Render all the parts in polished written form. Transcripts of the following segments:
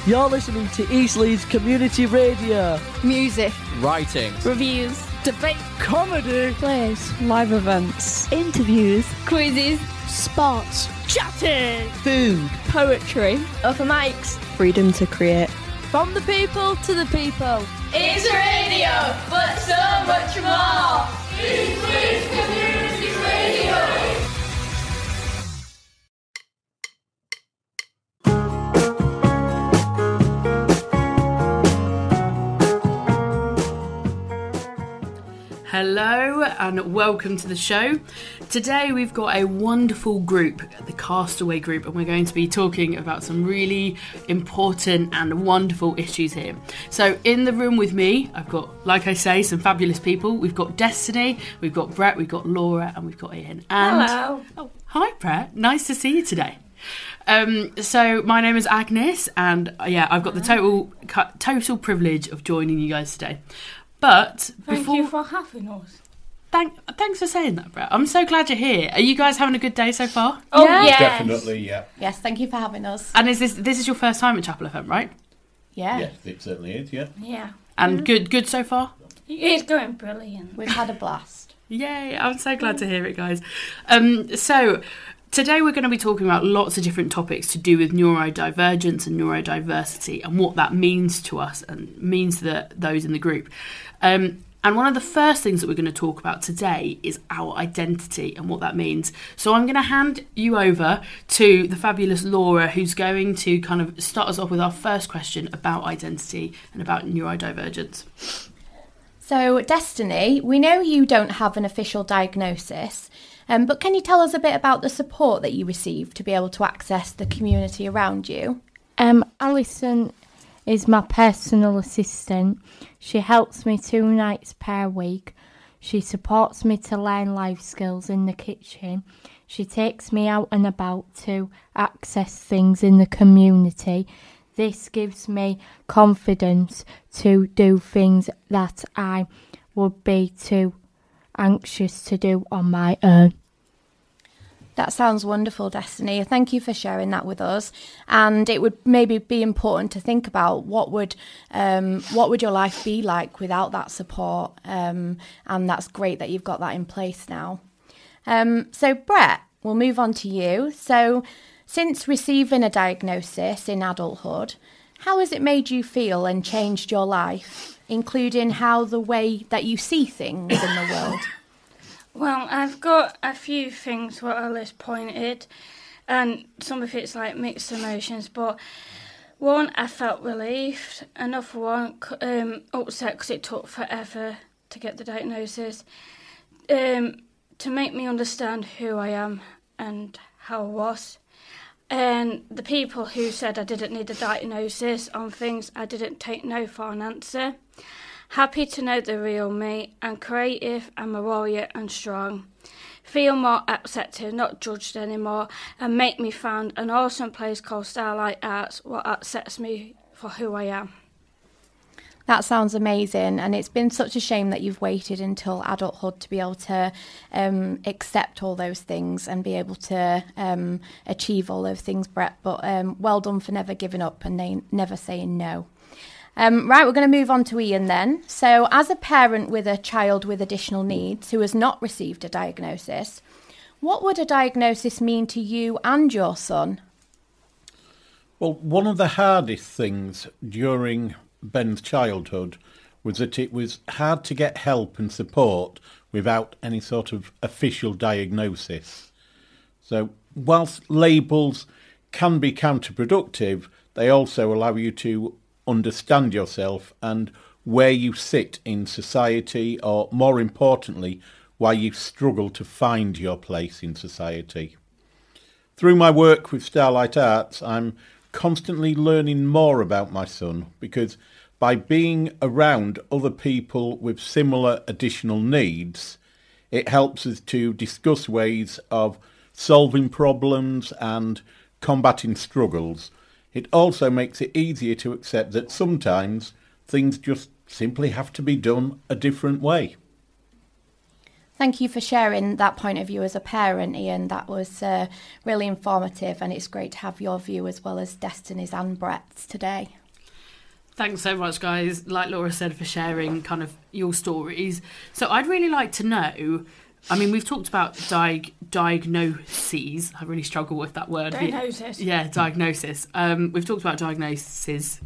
You're listening to East Leeds Community Radio. Music, writing, reviews, debate, Comedy, plays, live events, interviews, quizzes, sports, chatting, food, poetry, open mics, freedom to create. from the people to the people. It's radio, but so much more. East Leeds Community Radio. Hello and welcome to the show. Today we've got a wonderful group, the Castaway group, and we're going to be talking about some really important and wonderful issues here. So in the room with me, I've got, like I say, some fabulous people. We've got Destiny, we've got Brett, we've got Laura, and we've got Ian. And, hello. Oh, hi Brett, nice to see you today. So my name is Agnes, and I've got the total privilege of joining you guys today. But Thank you for having us. Thanks for saying that, Brett. I'm so glad you're here. Are you guys having a good day so far? Oh, Yeah. yes. Definitely, yeah. Yes, thank you for having us. And is this is your first time at Chapel FM, right? Yeah, Yes, it certainly is, yeah. Yeah. And good so far? It's going brilliant. we've had a blast. Yay, I'm so glad to hear it, guys. So today we're going to be talking about lots of different topics to do with neurodivergence and neurodiversity and what that means to us and means to those in the group. And one of the first things that we're going to talk about today is our identity and what that means. So I'm going to hand you over to the fabulous Laura, who's going to kind of start us off with our first question about identity and about neurodivergence. So, Destiny, we know you don't have an official diagnosis, but can you tell us a bit about the support that you receive to be able to access the community around you? Alison is my personal assistant. She helps me 2 nights per week. She supports me to learn life skills in the kitchen. She takes me out and about to access things in the community. This gives me confidence to do things that I would be too anxious to do on my own. That sounds wonderful, Destiny. Thank you for sharing that with us. And it would maybe be important to think about what would your life be like without that support. And that's great that you've got that in place now. So Brett, we'll move on to you. So since receiving a diagnosis in adulthood, how has it made you feel and changed your life, including how the way that you see things in the world? Well, I've got a few things what Alice pointed, and some of it's like mixed emotions, but one, I felt relieved, another one, upset because it took forever to get the diagnosis, to make me understand who I am and how I was. And the people who said I didn't need a diagnosis on things I didn't take no for an answer. Happy to know the real me. I'm creative, I'm a warrior and strong. Feel more accepted, not judged anymore, and make me found an awesome place called Starlight Arts, what accepts me for who I am. That sounds amazing, and it's been such a shame that you've waited until adulthood to be able to accept all those things and be able to achieve all those things, Brett. But well done for never giving up and never saying no. Right, we're going to move on to Ian then. So as a parent with a child with additional needs who has not received a diagnosis, what would a diagnosis mean to you and your son? Well, one of the hardest things during Ben's childhood was that it was hard to get help and support without any sort of official diagnosis. So whilst labels can be counterproductive, they also allow you to understand yourself and where you sit in society, or more importantly, why you struggle to find your place in society. Through my work with Starlight Arts, I'm constantly learning more about my son, because by being around other people with similar additional needs, it helps us to discuss ways of solving problems and combating struggles. It also makes it easier to accept that sometimes things just simply have to be done a different way. Thank you for sharing that point of view as a parent, Ian. That was really informative, and it's great to have your view as well as Destiny's and Brett's today. Thanks so much, guys, like Laura said, for sharing kind of your stories. So I'd really like to know, I mean, we've talked about diagnoses. I really struggle with that word. Diagnosis. Yeah, diagnosis. We've talked about diagnoses.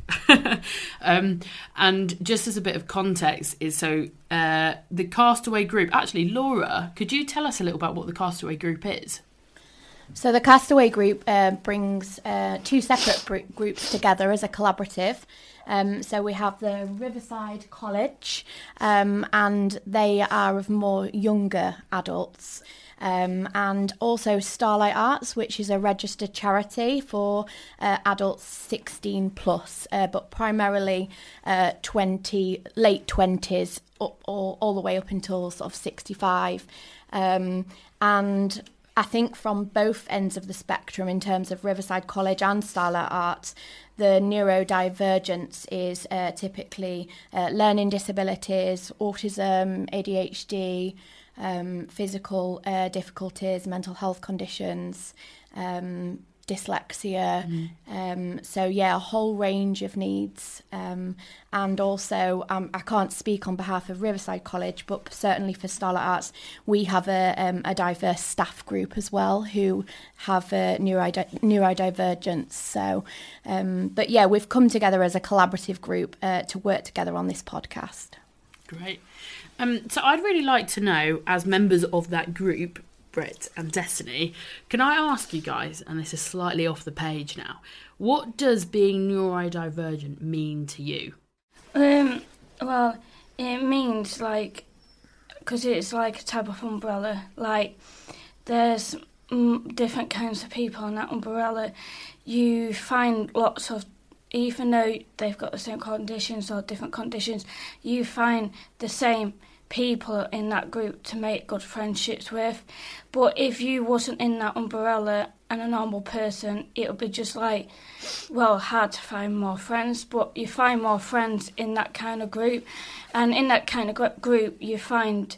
And just as a bit of context is the Castaway group. Actually, Laura, could you tell us a little about what the Castaway group is? So the Castaway group brings two separate groups together as a collaborative. So we have the Riverside College, and they are of more younger adults. And also Starlight Arts, which is a registered charity for adults 16 plus, but primarily late 20s all the way up until sort of 65. And I think from both ends of the spectrum, in terms of Riverside College and Starlight Arts, the neurodivergence is typically learning disabilities, autism, ADHD, physical difficulties, mental health conditions, dyslexia. So yeah, a whole range of needs. And also, I can't speak on behalf of Riverside College, but certainly for Starlight Arts, we have a diverse staff group as well who have neurodivergence. So, but yeah, we've come together as a collaborative group to work together on this podcast. Great. So I'd really like to know, as members of that group, Brett and Destiny, can I ask you guys, and this is slightly off the page now, what does being neurodivergent mean to you? Well, it means because it's like a type of umbrella, like there's different kinds of people in that umbrella. You find lots of, even though they've got the same conditions or different conditions, you find the same people in that group to make good friendships with. But if you wasn't in that umbrella and a normal person, it would be just hard to find more friends. But you find more friends in that kind of group, and in that kind of group you find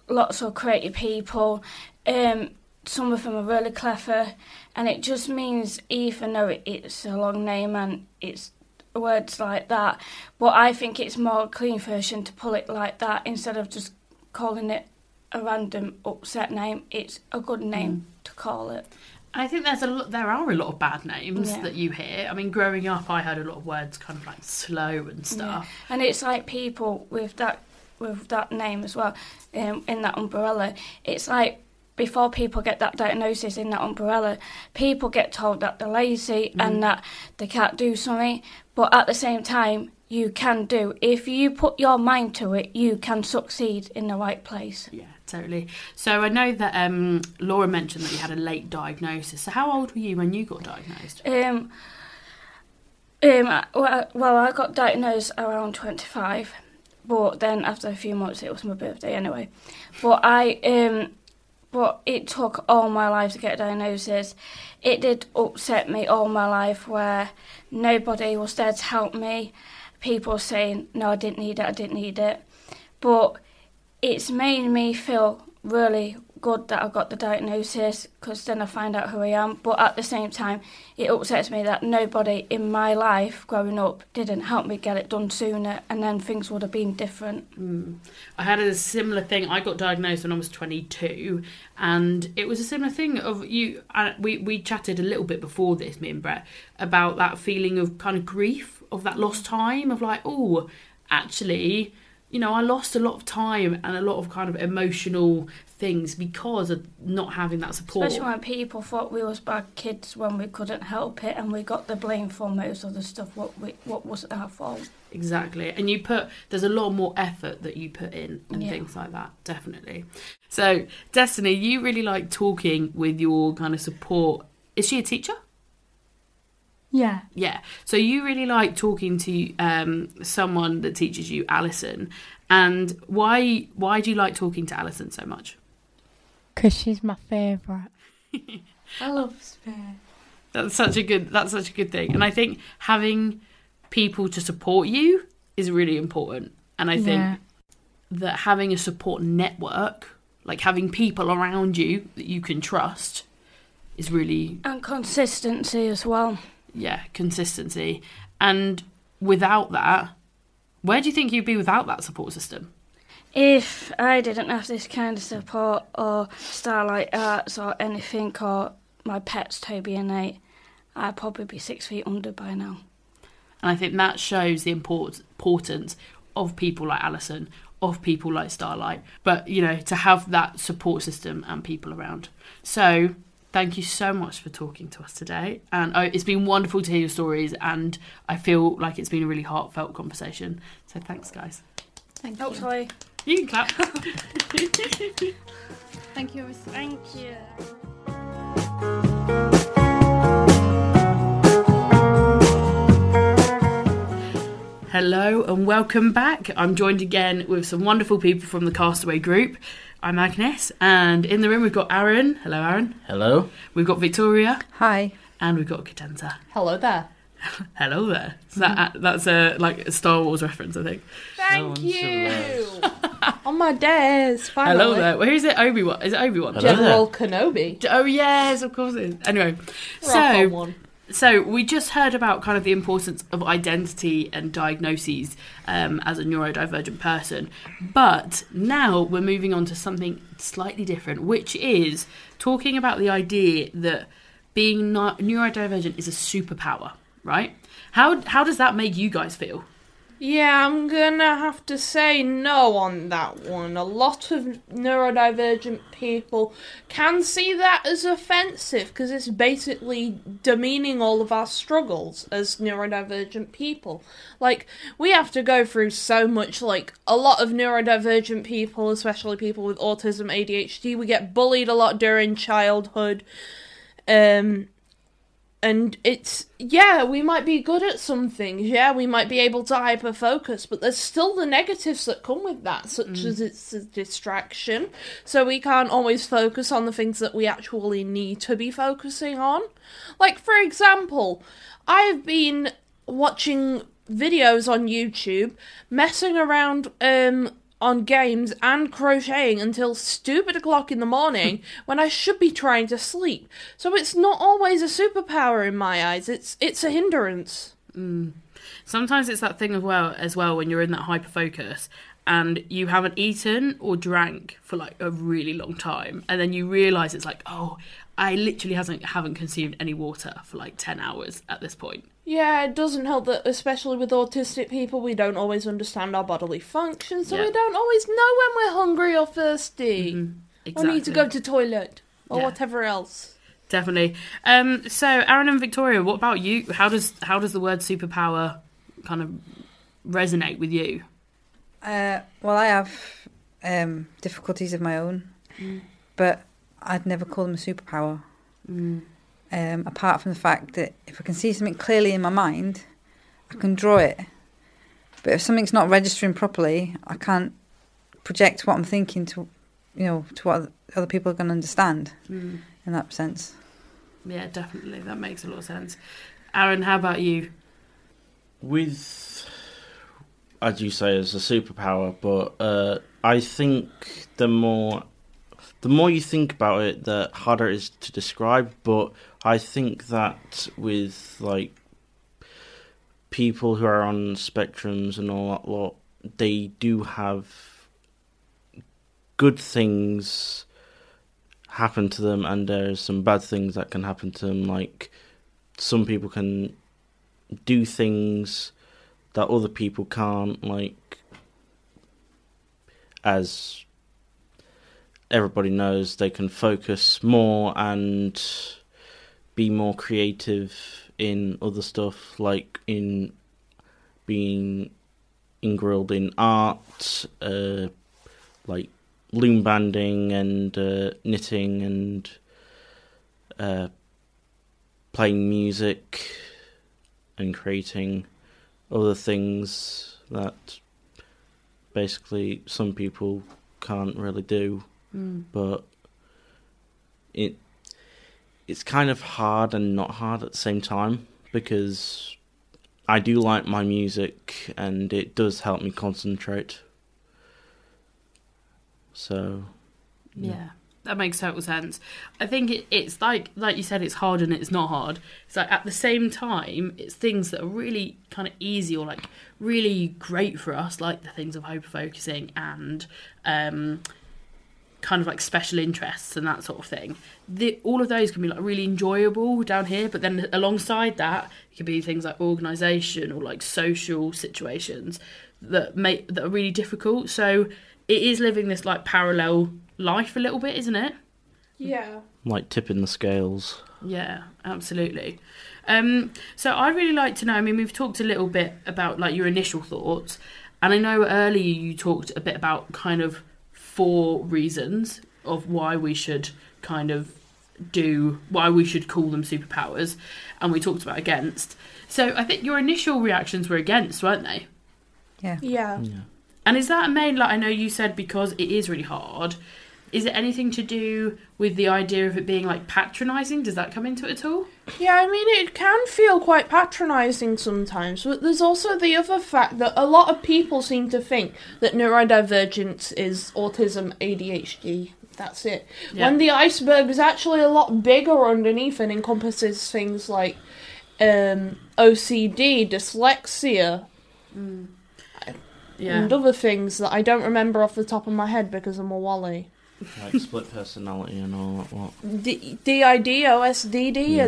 lots of creative people. Some of them are really clever, and it just means, even though it's a long name and it's words like that, but I think it's more a clean version to pull it like that instead of just calling it a random upset name. It's a good name to call it. I think there are a lot of bad names that you hear. I mean, growing up, I heard a lot of words kind of like slow and stuff. Yeah. And it's like people with that name as well, in that umbrella. It's like, before people get that diagnosis in that umbrella, people get told that they're lazy and that they can't do something. But at the same time, you can do. If you put your mind to it, you can succeed in the right place. Yeah, totally. So I know that Laura mentioned that you had a late diagnosis. So how old were you when you got diagnosed? Well, I got diagnosed around 25, but then after a few months, it was my birthday anyway. But it took all my life to get a diagnosis. It did upset me all my life, where nobody was there to help me. People were saying, no, I didn't need it. But it's made me feel really good that I got the diagnosis, because then I find out who I am. But at the same time, it upsets me that nobody in my life growing up didn't help me get it done sooner, and then things would have been different. I had a similar thing. I got diagnosed when I was 22, and it was a similar thing of you. We chatted a little bit before this, me and Brett, about that feeling of kind of grief, of that lost time, of like, oh, actually, you know, I lost a lot of time and a lot of kind of emotional things because of not having that support. Especially when people thought we was bad kids when we couldn't help it, and we got the blame for most of the stuff what wasn't our fault. Exactly. And there's a lot more effort that you put in and things like that, definitely. So, Destiny, you really like talking with your kind of support. Is she a teacher? Yeah. Yeah. So you really like talking to someone that teaches you, Alison. And why do you like talking to Alison so much? Because she's my favourite. I love Spare. That's such a good thing. And I think having people to support you is really important. And I think that having a support network like having people around you that you can trust is really... And consistency as well. Yeah, consistency. And without that, where do you think you'd be without that support system? If I didn't have this kind of support, or Starlight Arts, or anything, or my pets, Toby and Nate, I'd probably be 6 feet under by now. And I think that shows the importance of people like Alison, of people like Starlight, but, you know, to have that support system and people around. So thank you so much for talking to us today. And it's been wonderful to hear your stories, and I feel like it's been a really heartfelt conversation. So thanks, guys. Thank you. Hopefully. You can clap. Thank you. Thank you. Hello and welcome back. I'm joined again with some wonderful people from the Castaway group. I'm Agnes, and in the room we've got Aaron. Hello, Aaron. Hello. We've got Victoria. Hi. And we've got Kadenza. Hello there. Hello there. So that's a Star Wars reference, I think. Thank you. On my days, finally. Hello there. Well, who's it? Obi-Wan. Is it Obi-Wan? General Kenobi. Oh yes, of course it is. Anyway, so we just heard about kind of the importance of identity and diagnoses as a neurodivergent person, but now we're moving on to something slightly different, which is talking about the idea that being neurodivergent is a superpower, right? How does that make you guys feel? Yeah, I'm gonna have to say no on that one. A lot of neurodivergent people can see that as offensive because it's basically demeaning all of our struggles as neurodivergent people. Like, we have to go through so much, like, a lot of neurodivergent people, especially people with autism, ADHD, we get bullied a lot during childhood. And it's, yeah, we might be good at some things, yeah, we might be able to hyper-focus, but there's still the negatives that come with that, such as it's a distraction, so we can't always focus on the things that we actually need to be focusing on. Like, for example, I've been watching videos on YouTube, messing around, on games and crocheting until stupid o'clock in the morning when I should be trying to sleep. So it's not always a superpower in my eyes. It's a hindrance. Sometimes it's that thing as well when you're in that hyper focus and you haven't eaten or drank for like a really long time, and then you realise it's like, oh, I literally haven't consumed any water for like 10 hours at this point. Yeah, it doesn't help that, especially with autistic people, we don't always understand our bodily functions, so we don't always know when we're hungry or thirsty. Exactly. Or need to go to toilet, or whatever else. Definitely. So, Aaron and Victoria, what about you? How does the word superpower kind of resonate with you? Well, I have difficulties of my own, but I'd never call them a superpower. Apart from the fact that if I can see something clearly in my mind, I can draw it. But if something's not registering properly, I can't project what I'm thinking to what other people are going to understand in that sense. Yeah, definitely. That makes a lot of sense. Aaron, how about you? With, as you say, as a superpower, but I think the more you think about it, the harder it is to describe. But I think that with like people who are on spectrums and all that lot, they do have good things happen to them, and there's some bad things that can happen to them. Like, some people can do things that other people can't, like, as everybody knows, they can focus more and be more creative in other stuff, like in being engrilled in art, like loom banding and knitting and playing music and creating other things that basically some people can't really do. But it's kind of hard and not hard at the same time, because I do like my music and it does help me concentrate. So Yeah, that makes total sense. I think it's like you said, it's hard and it's not hard. It's like at the same time, it's things that are really kind of easy or like really great for us, like the things of hyper-focusing and kind of like special interests and that sort of thing. All of those can be like really enjoyable down here, but then alongside that, it could be things like organisation or like social situations that are really difficult. So it is living this like parallel life a little bit, isn't it? Yeah. Like tipping the scales. Yeah, absolutely. So I'd really like to know, I mean, we've talked a little bit about like your initial thoughts, and I know earlier you talked a bit about kind of 4 reasons of why we should call them superpowers, and we talked about against. So I think your initial reactions were against, weren't they? Yeah. And is that a main, like I know you said because it is really hard, is it anything to do with the idea of it being like patronising? Does that come into it at all? Yeah, I mean, it can feel quite patronising sometimes, but there's also the other fact that a lot of people seem to think that neurodivergence is autism, ADHD, that's it. Yeah. When the iceberg is actually a lot bigger underneath and encompasses things like OCD, dyslexia, and other things that I don't remember off the top of my head because I'm a wally. Like split personality and all that. What? DID, OSDD, yeah.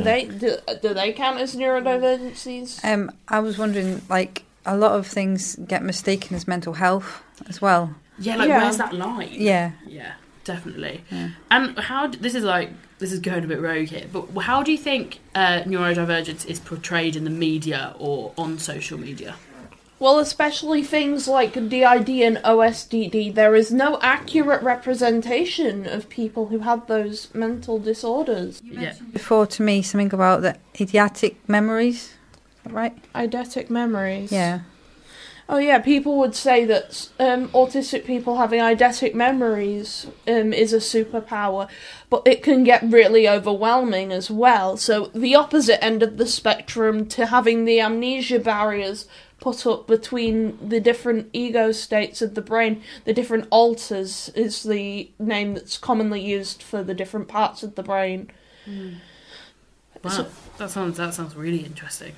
Do they count as neurodivergencies? I was wondering, like, a lot of things get mistaken as mental health as well. Yeah, where's that line? Yeah. Yeah, definitely. Yeah. And this is going a bit rogue here, but how do you think neurodivergence is portrayed in the media or on social media? Well, especially things like DID and OSDD, there is no accurate representation of people who have those mental disorders. You mentioned before to me something about the eidetic memories, is that right? Eidetic memories? Yeah. Oh yeah, people would say that autistic people having eidetic memories is a superpower, but it can get really overwhelming as well. So the opposite end of the spectrum to having the amnesia barriers put up between the different ego states of the brain, the different alters is the name that's commonly used for the different parts of the brain. Wow, so, that sounds really interesting.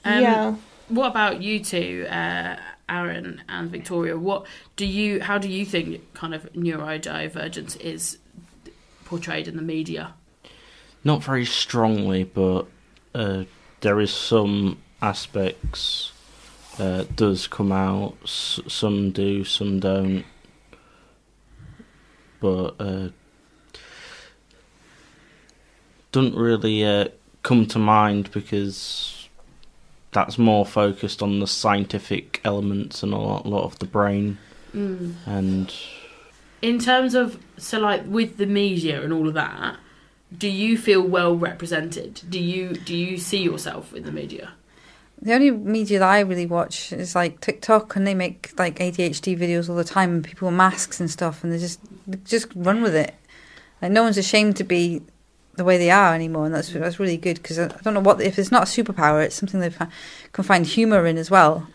Yeah. What about you two, Aaron and Victoria? How do you think kind of neurodivergence is portrayed in the media? Not very strongly, but there is some aspects does come out. Some do, some don't. But don't really come to mind because that's more focused on the scientific elements and a lot of the brain. And in terms of, so like with the media and all of that, do you feel well represented? Do you see yourself in the media? The only media that I really watch is like TikTok, and they make like ADHD videos all the time, and people with masks and stuff, and they just run with it. Like no one's ashamed to be the way they are anymore, and that's really good because I don't know if it's not a superpower, it's something they can find humour in as well.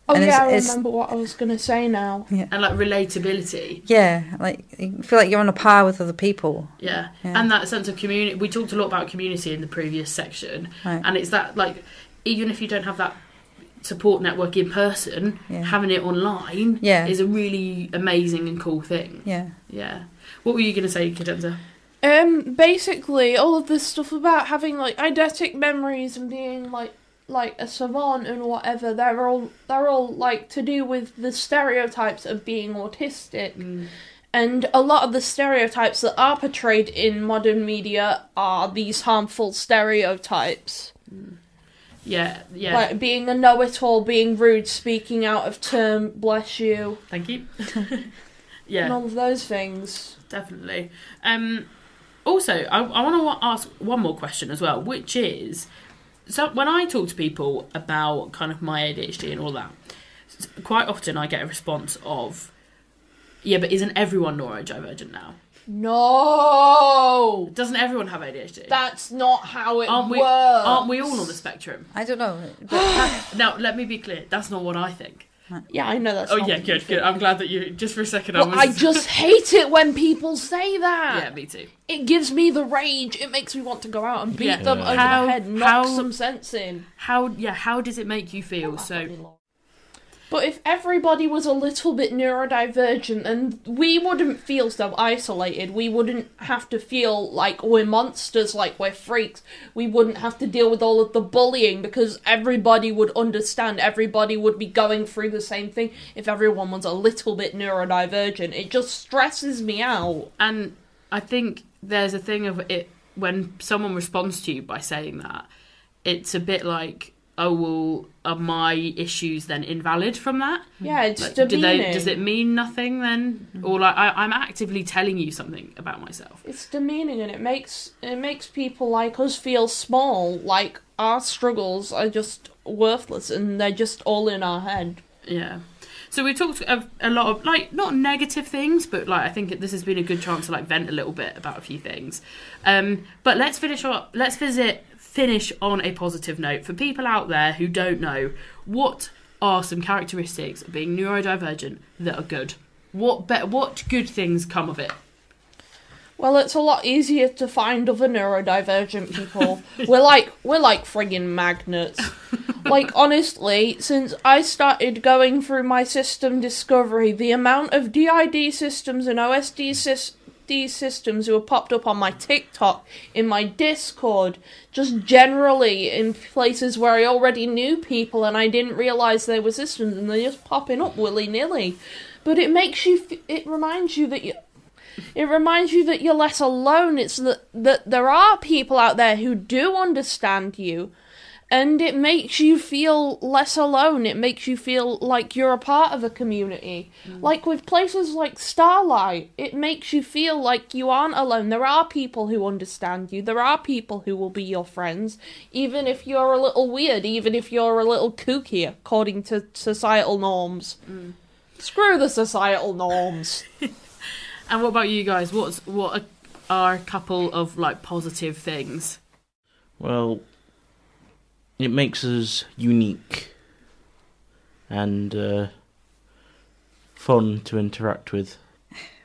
Oh and yeah, I remember what I was going to say now. Yeah. And like relatability. Yeah, like you feel like you're on a par with other people. Yeah, and that sense of community. We talked a lot about community in the previous section, right. And it's that like even if you don't have that support network in person, having it online is a really amazing and cool thing. Yeah. What were you going to say, Kadenza? Basically, all of this stuff about having like eidetic memories and being like a savant and whatever, they're all like to do with the stereotypes of being autistic. And a lot of the stereotypes that are portrayed in modern media are these harmful stereotypes. Yeah. Like being a know-it-all, being rude, speaking out of turn, bless you. Thank you. Yeah. And all of those things. Definitely. Also, I want to ask one more question as well, which is, so when I talk to people about kind of my ADHD and all that, quite often I get a response of, yeah, but isn't everyone neurodivergent now? No! Doesn't everyone have ADHD? That's not how it works. Aren't we all on the spectrum? I don't know. Now, let me be clear. That's not what I think. Yeah, I know that's. Oh not yeah, what you good. think. I'm glad that you. Just for a second, But I just hate it when people say that. Yeah, me too. It gives me the rage. It makes me want to go out and beat Yeah. them over How- the head, knock how- some sense in. How does it make you feel? So But if everybody was a little bit neurodivergent, then we wouldn't feel so isolated. We wouldn't have to feel like we're monsters, like we're freaks. We wouldn't have to deal with all of the bullying because everybody would understand. Everybody would be going through the same thing if everyone was a little bit neurodivergent. It just stresses me out. And I think there's a thing of it when someone responds to you by saying that, it's a bit like, oh, well, are my issues then invalid from that? Yeah, it's Like, demeaning. does it mean nothing then? Or like I'm actively telling you something about myself? It's demeaning, and it makes people like us feel small, like our struggles are just worthless and they're just all in our head. Yeah. So we talked a lot of, like, not negative things, but like I think this has been a good chance to like vent a little bit about a few things. But let's finish on a positive note. For people out there who don't know, what are some characteristics of being neurodivergent that are good? What good things come of it? Well, it's a lot easier to find other neurodivergent people. we're like friggin' magnets. Like, honestly, since I started going through my system discovery, the amount of DID systems and OSD systems who have popped up on my TikTok, in my Discord, just generally in places where I already knew people and I didn't realise they were systems, and they're just popping up willy-nilly. But it makes you, it reminds you that you're less alone. It's that there are people out there who do understand you, and it makes you feel less alone. It makes you feel like you're a part of a community. Like with places like Starlight, it makes you feel like you aren't alone. There are people who understand you. There are people who will be your friends, even if you're a little weird, even if you're a little kooky, according to societal norms. Screw the societal norms. And what about you guys? What are a couple of like positive things? Well, it makes us unique and fun to interact with.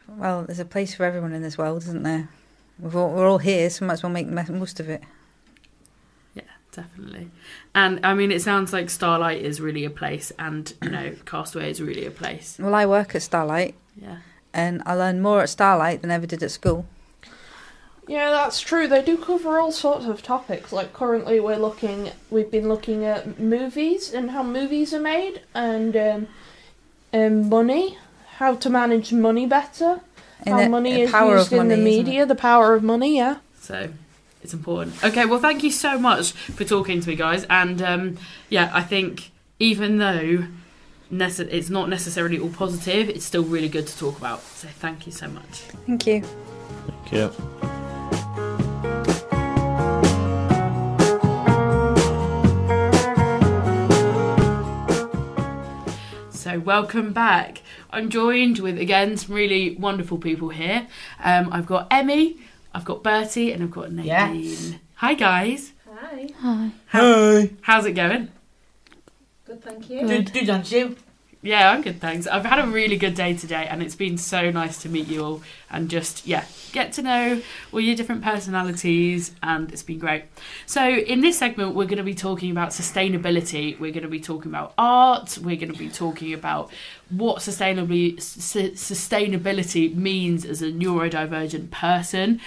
Well, there's a place for everyone in this world, isn't there? We're all here, so might as well make the most of it. Yeah, definitely. And I mean, it sounds like Starlight is really a place, and Castaway is really a place. Well, I work at Starlight. Yeah. And I learned more at Starlight than I ever did at school. Yeah, that's true. They do cover all sorts of topics. Like currently we've been looking at movies and how movies are made, and money, how to manage money better, how money is used in the media, the power of money, yeah. So it's important. Okay, well, thank you so much for talking to me, guys. And I think even though it's not necessarily all positive, it's still really good to talk about. So thank you so much. Thank you. Thank you. So welcome back. I'm joined with, again, some really wonderful people here. I've got Emmy, I've got Bertie, and I've got Nadine. Yes. Hi, guys. Hi. Hi. How's it going? Good, thank you. Good, aren't you? Yeah, I'm good, thanks. I've had a really good day today, and it's been so nice to meet you all and just, get to know all your different personalities, and it's been great. So in this segment, we're going to be talking about sustainability. We're going to be talking about art. We're going to be talking about what sustainability means as a neurodivergent person.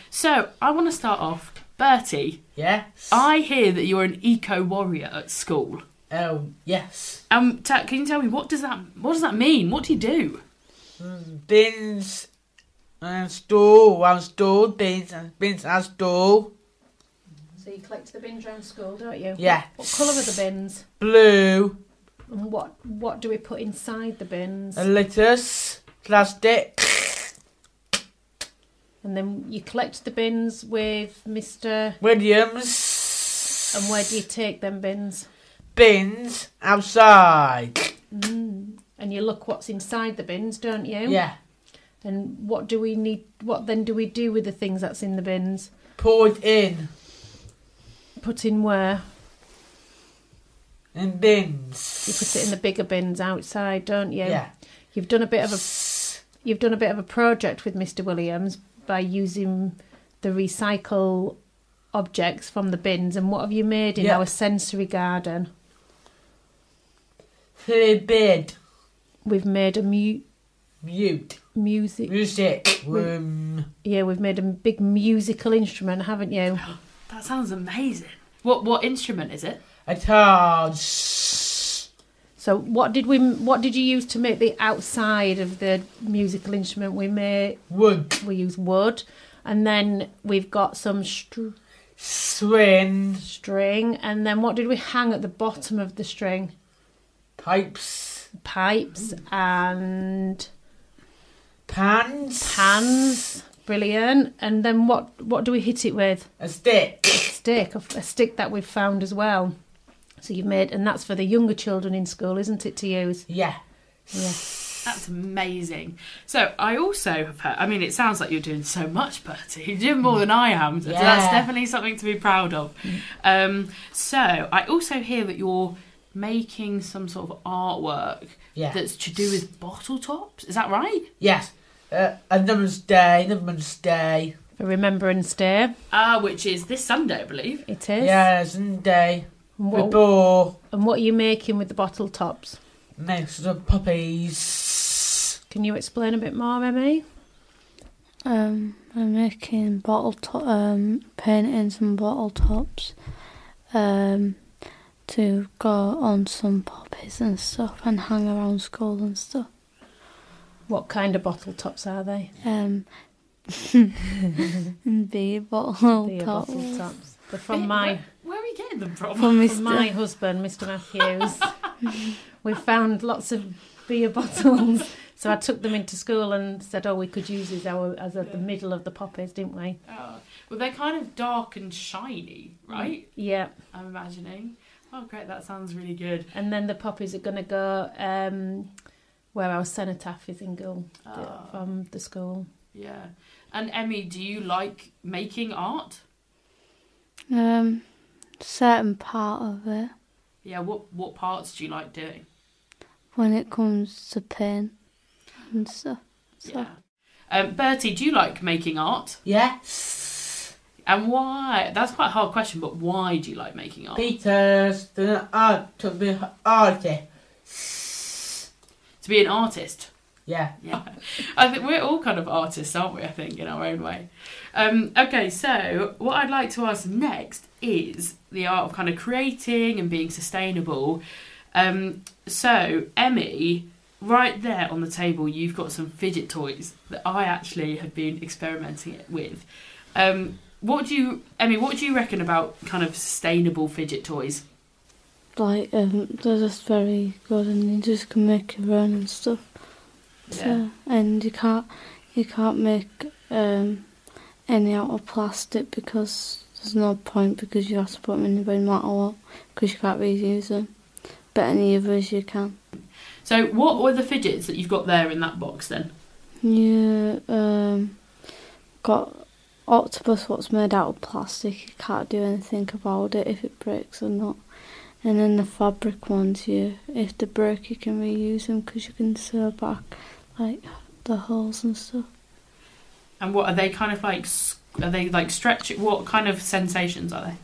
So I want to start off, Bertie. Yes. I hear that you're an eco-warrior at school. Oh, yes. Can you tell me what does that mean? What do you do? Bins and store bins and store. So you collect the bins around school, don't you? Yes. What colour are the bins? Blue. And what do we put inside the bins? Lettuce. Plastic. And then you collect the bins with Mr. Williams. And where do you take them bins? Bins outside. And you look what's inside the bins, don't you? Yeah. And what then do we do with the things that's in the bins? Pour it in. Put in where? In bins. You put it in the bigger bins outside, don't you? Yeah. You've done a bit of a project with Mr. Williams by using the recycle objects from the bins. And what have you made in our sensory garden? Silly bed. We've made a Music. Yeah, we've made a big musical instrument, haven't you? That sounds amazing. What instrument is it? A torch. So what did you use to make the outside of the musical instrument? We use wood, and then we've got some string, and then what did we hang at the bottom of the string? Pipes and pans. Brilliant. And then what do we hit it with? A stick that we've found as well. So you've made, and that's for the younger children in school, isn't it, to use? Yeah. That's amazing. So I also have heard, I mean, it sounds like you're doing so much, Bertie. You're doing more than I am. So that's definitely something to be proud of. So I also hear that you're making some sort of artwork that's to do with bottle tops. Is that right? Yes. A Remembrance Day. For Remembrance Day. Which is this Sunday, I believe. It is. Yeah, Sunday. And what are you making with the bottle tops? Next to the puppies. Can you explain a bit more, Emmy? I'm making painting some bottle tops to go on some puppies and stuff and hang around school and stuff. What kind of bottle tops are they? Beer bottle tops. They're from my... Where are you getting them from? From my husband, Mr. Matthews. We found lots of beer bottles, so I took them into school and said, we could use these as at the middle of the poppies, didn't we? Oh, well, they're kind of dark and shiny, right? Yeah. I'm imagining. Oh, great, that sounds really good. And then the poppies are going to go where our cenotaph is in Gull, from the school. Yeah. And Emmy, do you like making art? Certain part of it. Yeah, what parts do you like doing? When it comes to pen and stuff. Yeah. Bertie, do you like making art? Yes. And why? That's quite a hard question, but why do you like making art? Because the art to be artist. To be an artist? Yeah. I think we're all kind of artists, aren't we, I think, in our own way. Okay, so what I'd like to ask next is the art of kind of creating and being sustainable. So, Emmy, right there on the table, you've got some fidget toys that I actually have been experimenting with. What do you reckon about kind of sustainable fidget toys? Like, they're just very good and you just can make your own and stuff. So, and you can't make any out of plastic because there's no point, because you have to put them in the bin no matter what, because you can't reuse them. But any others you can. So what were the fidgets that you've got there in that box then? You got octopus, what's made out of plastic. You can't do anything about it if it breaks or not. And then the fabric ones, if they break you can reuse them because you can sew back like the holes and stuff. And what are they kind of like? Are they like stretchy? What kind of sensations are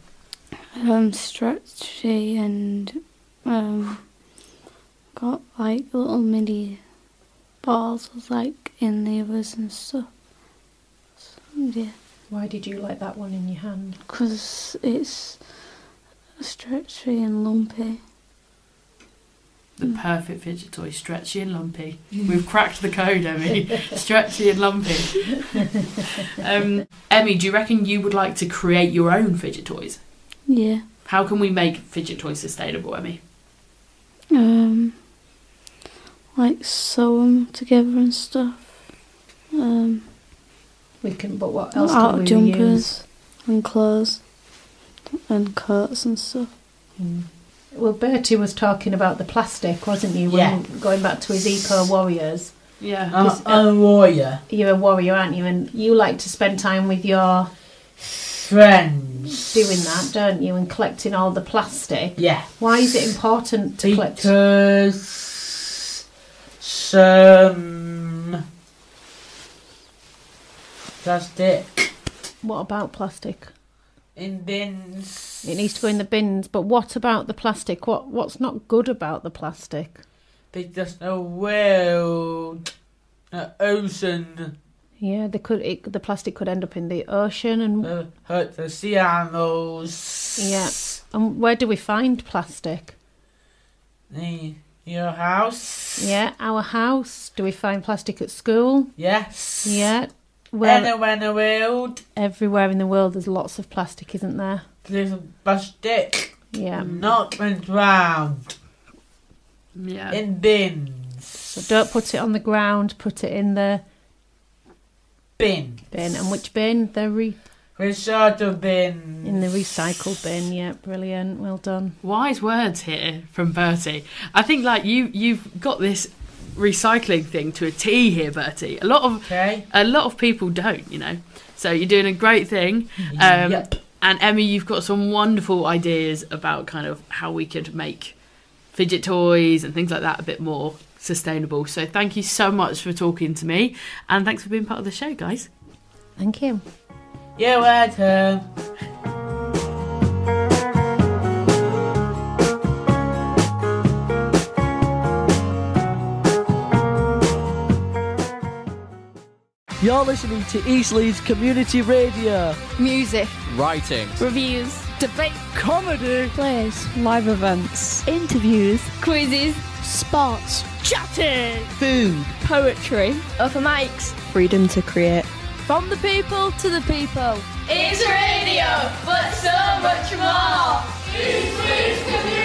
they? Stretchy and got like little mini balls like in the others and stuff. So, yeah. Why did you like that one in your hand? Because it's stretchy and lumpy. The perfect fidget toy, stretchy and lumpy. We've cracked the code, Emmy. Stretchy and lumpy. Emmy, do you reckon you would like to create your own fidget toys? Yeah. How can we make fidget toys sustainable, Emmy? Like sew them together and stuff. We can, but what else out can we jumpers use? And clothes and coats and stuff. Well, Bertie was talking about the plastic, wasn't he? When going back to his eco warriors. Yeah. I'm a warrior. You're a warrior, aren't you? And you like to spend time with your friends. Doing that, don't you, and collecting all the plastic. Yeah. Why is it important to collect? Because some plastic What about plastic? in bins. It needs to go in the bins, but what about the plastic? What's not good about the plastic? Because the world, the ocean, Yeah, the plastic could end up in the ocean, and hurt the sea animals. yeah. And where do we find plastic? Your house. Yeah, our house. Do we find plastic at school? Yes. Yeah. Well, Anywhere in the world, everywhere in the world there's lots of plastic, isn't there? there's plastic. Yeah. Not went round Yeah. in bins. So don't put it on the ground, put it in the Bin. bin. And which bin? Recycle bin. In the recycle bin. Yeah, brilliant. Well done. Wise words here from Bertie. I think like you've got this recycling thing to a T here, Bertie. A lot of people don't, you know. So you're doing a great thing. Yep. And Emmy, you've got some wonderful ideas about kind of how we could make fidget toys and things like that a bit more sustainable. So thank you so much for talking to me, and thanks for being part of the show, guys. Thank you. You're welcome. You're listening to East Leeds Community Radio. Music, Writing, reviews, debate, Comedy, plays, live events, interviews, quizzes, sports, chatting, food, poetry, open mics, freedom to create. from the people to the people. It's radio, but so much more. It's